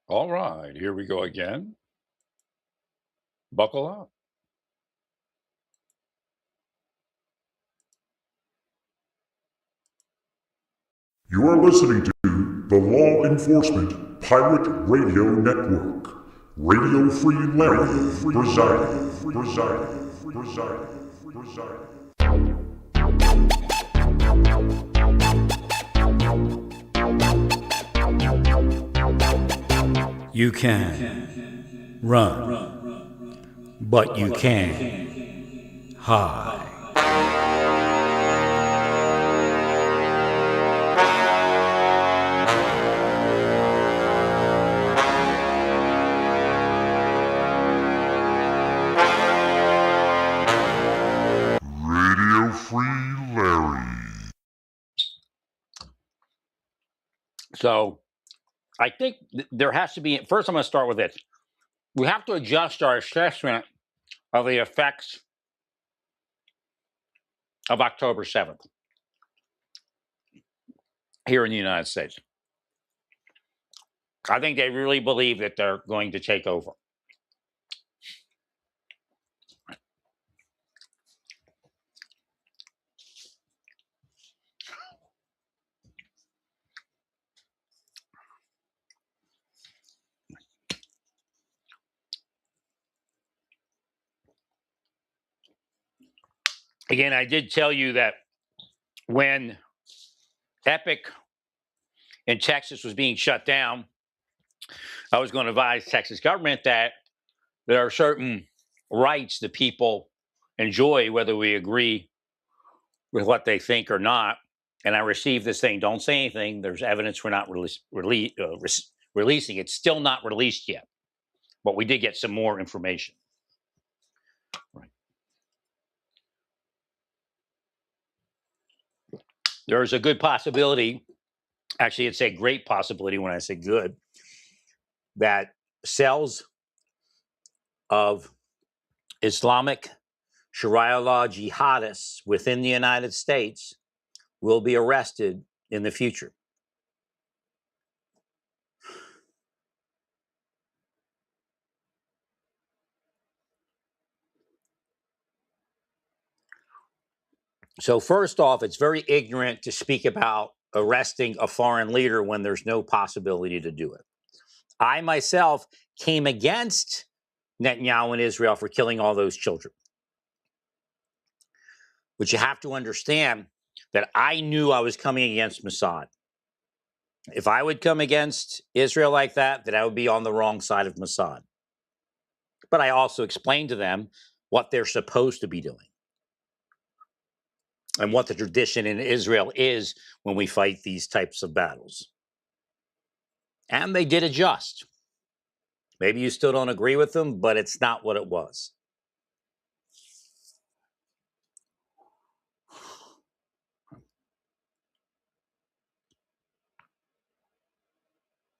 All right, here we go again. Buckle up. You are listening to the Law Enforcement Pirate Radio Network. Radio Free Larry presiding. You can run, but you can't hide. Radio Free Larry. So I think there has to be, first I'm going to start with this. We have to adjust our assessment of the effects of October 7th here in the United States. I think they really believe that they're going to take over. Again, I did tell you that when Epic in Texas was being shut down, I was going to advise Texas government that there are certain rights that people enjoy, whether we agree with what they think or not. And I received this thing, don't say anything. There's evidence we're not releasing. It's still not released yet, but we did get some more information. Right. There's a good possibility, actually, it's a great possibility when I say good, that cells of Islamic Sharia law jihadists within the United States will be arrested in the future. So, first off, it's very ignorant to speak about arresting a foreign leader when there's no possibility to do it. I myself came against Netanyahu and Israel for killing all those children. But you have to understand that I knew I was coming against Mossad. If I would come against Israel like that, then I would be on the wrong side of Mossad. But I also explained to them what they're supposed to be doing and what the tradition in Israel is when we fight these types of battles. And they did adjust. Maybe you still don't agree with them, but it's not what it was.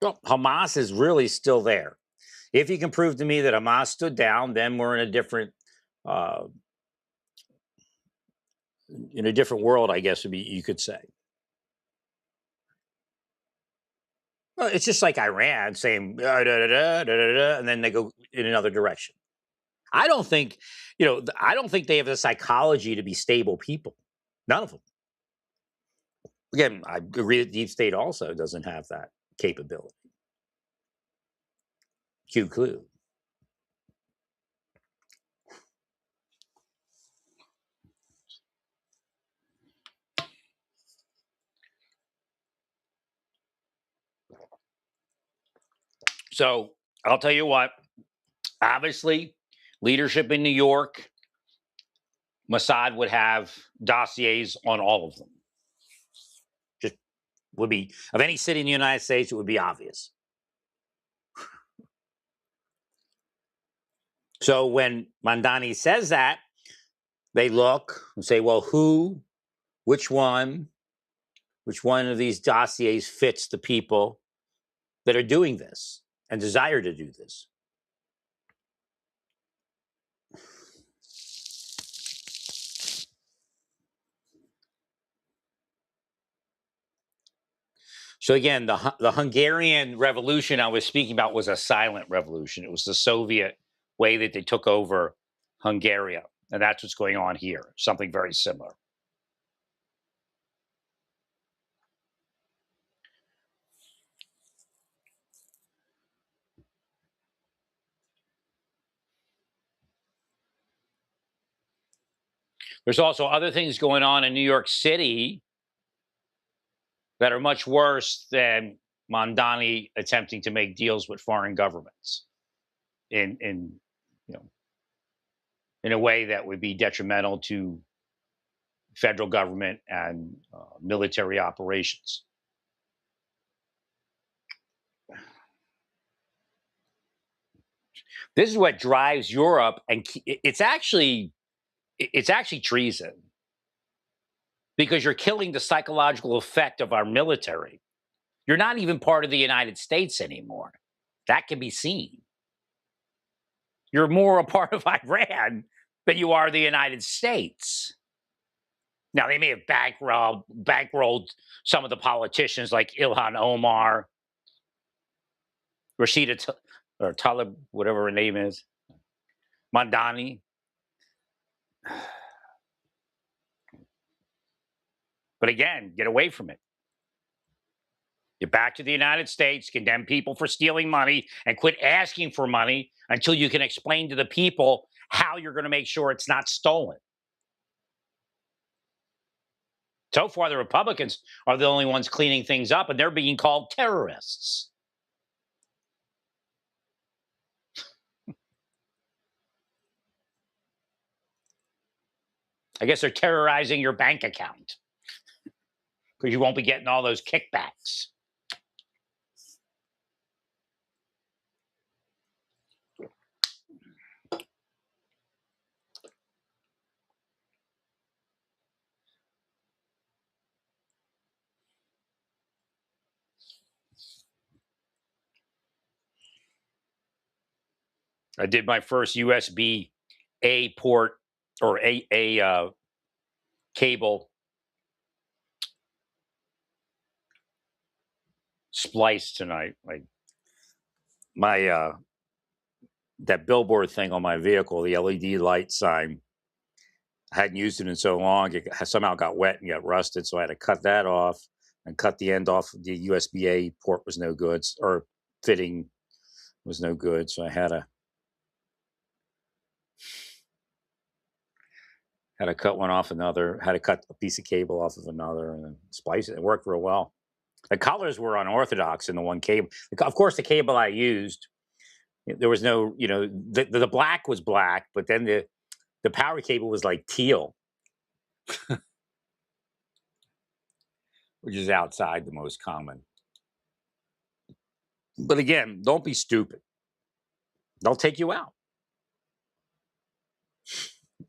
Well, Hamas is really still there. If you can prove to me that Hamas stood down, then we're in a different world, I guess you could say. Well, it's just like Iran saying and then they go in another direction. I don't think they have the psychology to be stable people. None of them. Again, I agree that deep state also doesn't have that capability. Q clue. So I'll tell you what, obviously, leadership in New York, Mossad would have dossiers on all of them. Just would be, of any city in the United States, it would be obvious. So when Mandani says that, they look and say, well, which one of these dossiers fits the people that are doing this and desire to do this? So again, the Hungarian Revolution I was speaking about was a silent revolution. It was the Soviet way that they took over Hungary, and that's what's going on here. Something very similar. There's also other things going on in New York City that are much worse than Mondani attempting to make deals with foreign governments in you know in a way that would be detrimental to federal government and military operations. This is what drives Europe, and it's actually treason because you're killing the psychological effect of our military. You're not even part of the United States anymore. That can be seen. You're more a part of Iran than you are the United States. Now, they may have bankrolled some of the politicians like Ilhan Omar, Rashida or Talib, whatever her name is, Mondani. But again, get away from it. Get back to the United States, condemn people for stealing money, and quit asking for money until you can explain to the people how you're going to make sure it's not stolen. So far, the Republicans are the only ones cleaning things up, and they're being called terrorists. I guess they're terrorizing your bank account because you won't be getting all those kickbacks. I did my first USB-A port or a cable splice tonight. Like my that billboard thing on my vehicle, the LED light sign, I hadn't used it in so long. It somehow got wet and got rusted, so I had to cut that off and cut the end off. The USB-A port was no good, or fitting was no good, so I had to cut one off another. Had to cut a piece of cable off of another and then splice it. It worked real well. The colors were unorthodox in the one cable. Of course, the cable I used, there was no, the black was black, but then the power cable was like teal, which is outside the most common. But again, don't be stupid. They'll take you out.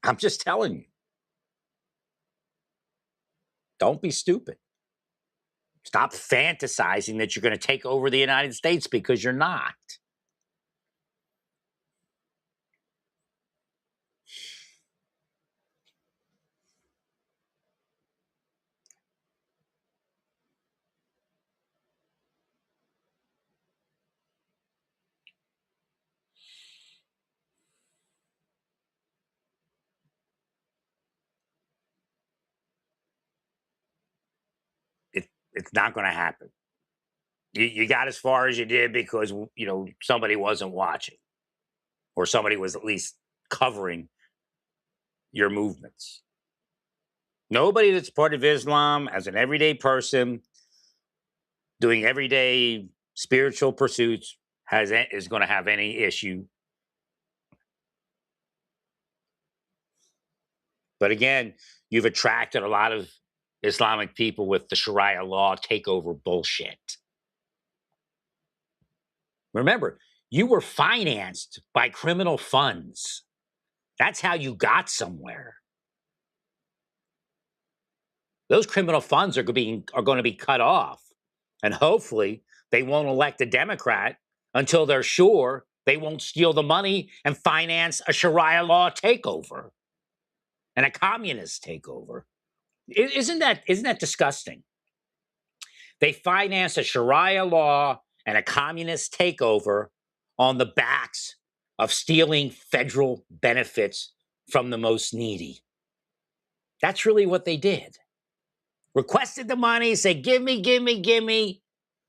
I'm just telling you. Don't be stupid. Stop fantasizing that you're going to take over the United States because you're not. It's not going to happen. You got as far as you did because somebody wasn't watching, or somebody was at least covering your movements. Nobody that's part of Islam, as an everyday person doing everyday spiritual pursuits, is going to have any issue. But again, you've attracted a lot of Islamic people with the Sharia law takeover bullshit. Remember, you were financed by criminal funds. That's how you got somewhere. Those criminal funds are going to be cut off. And hopefully they won't elect a Democrat until they're sure they won't steal the money and finance a Sharia law takeover and a communist takeover. Isn't that disgusting? They financed a Sharia law and a communist takeover on the backs of stealing federal benefits from the most needy. That's really what they did. Requested the money, said, give me, give me, give me.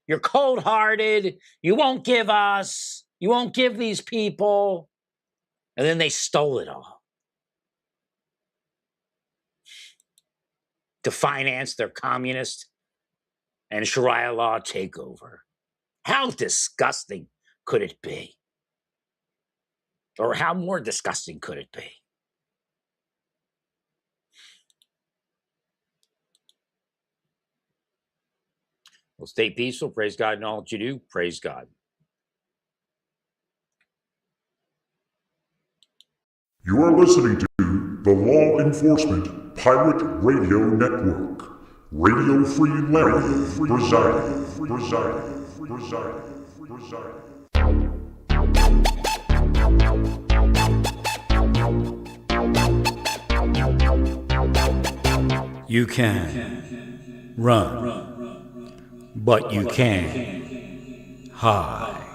You're cold-hearted. You won't give us. You won't give these people. And then they stole it all to finance their communist and Sharia law takeover. How disgusting could it be? Or how more disgusting could it be? Well, stay peaceful. Praise God in all that you do. Praise God. You are listening to the Law Enforcement Pirate Radio Network. Radio Free Larry presiding. You can run, but you can't hide.